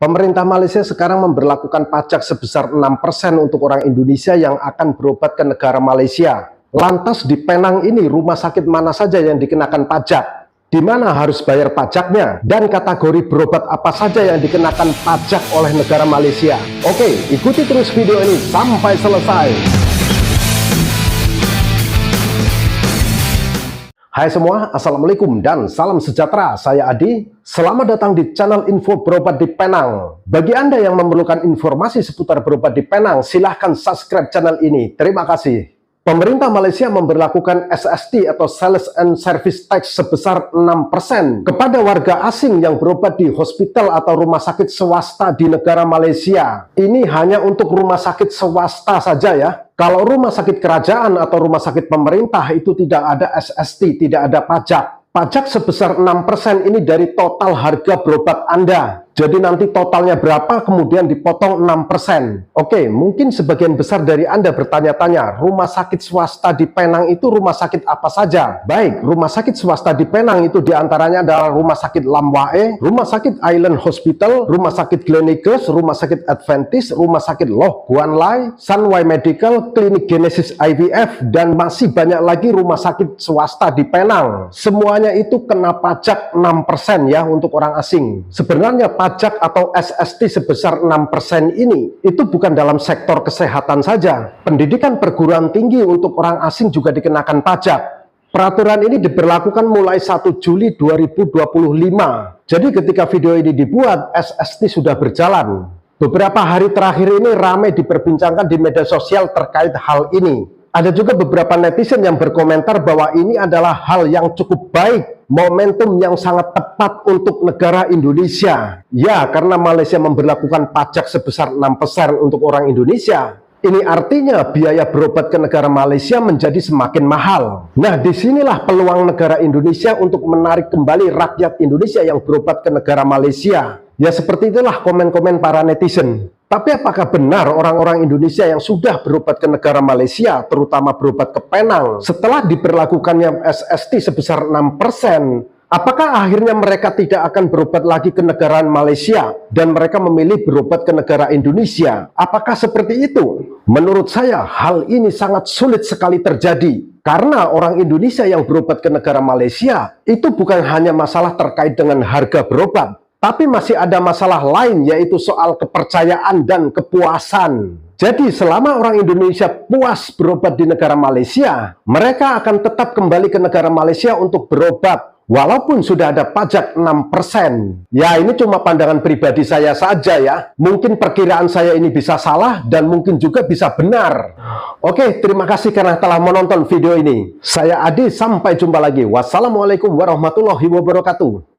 Pemerintah Malaysia sekarang memberlakukan pajak sebesar 6% untuk orang Indonesia yang akan berobat ke negara Malaysia. Lantas di Penang ini rumah sakit mana saja yang dikenakan pajak? Di mana harus bayar pajaknya? Dan kategori berobat apa saja yang dikenakan pajak oleh negara Malaysia? Oke, ikuti terus video ini sampai selesai. Hai semua, Assalamualaikum dan salam sejahtera. Saya Adi. Selamat datang di channel info berobat di Penang. Bagi Anda yang memerlukan informasi seputar berobat di Penang, silahkan subscribe channel ini. Terima kasih. Pemerintah Malaysia memberlakukan SST atau Sales and Service Tax sebesar 6% kepada warga asing yang berobat di hospital atau rumah sakit swasta di negara Malaysia. Ini hanya untuk rumah sakit swasta saja ya. Kalau rumah sakit kerajaan atau rumah sakit pemerintah itu tidak ada SST, tidak ada pajak. Pajak sebesar 6% ini dari total harga berobat Anda. Jadi nanti totalnya berapa, kemudian dipotong 6%. Oke, mungkin sebagian besar dari Anda bertanya-tanya, rumah sakit swasta di Penang itu rumah sakit apa saja? Baik, rumah sakit swasta di Penang itu diantaranya adalah rumah sakit Lam Wae, rumah sakit Island Hospital, rumah sakit Gleneagles, rumah sakit Adventist, rumah sakit Loh Guan Lai, Sunway Medical, Klinik Genesis IVF, dan masih banyak lagi rumah sakit swasta di Penang. Semuanya itu kena pajak 6% ya untuk orang asing. Sebenarnya pajak atau SST sebesar 6% ini itu bukan dalam sektor kesehatan saja. Pendidikan perguruan tinggi untuk orang asing juga dikenakan pajak. Peraturan ini diberlakukan mulai 1 Juli 2025. Jadi ketika video ini dibuat, SST sudah berjalan. Beberapa hari terakhir ini ramai diperbincangkan di media sosial terkait hal ini. Ada juga beberapa netizen yang berkomentar bahwa ini adalah hal yang cukup baik, momentum yang sangat tepat untuk negara Indonesia. Ya, karena Malaysia memberlakukan pajak sebesar 6% untuk orang Indonesia. Ini artinya biaya berobat ke negara Malaysia menjadi semakin mahal. Nah, disinilah peluang negara Indonesia untuk menarik kembali rakyat Indonesia yang berobat ke negara Malaysia. Ya, seperti itulah komen-komen para netizen. Tapi apakah benar orang-orang Indonesia yang sudah berobat ke negara Malaysia, terutama berobat ke Penang, setelah diberlakukannya SST sebesar 6%, apakah akhirnya mereka tidak akan berobat lagi ke negara Malaysia dan mereka memilih berobat ke negara Indonesia? Apakah seperti itu? Menurut saya, hal ini sangat sulit sekali terjadi. Karena orang Indonesia yang berobat ke negara Malaysia, itu bukan hanya masalah terkait dengan harga berobat, tapi masih ada masalah lain, yaitu soal kepercayaan dan kepuasan. Jadi selama orang Indonesia puas berobat di negara Malaysia, mereka akan tetap kembali ke negara Malaysia untuk berobat, walaupun sudah ada pajak 6%. Ya, ini cuma pandangan pribadi saya saja ya. Mungkin perkiraan saya ini bisa salah dan mungkin juga bisa benar. Oke, terima kasih karena telah menonton video ini. Saya Adi, sampai jumpa lagi. Wassalamualaikum warahmatullahi wabarakatuh.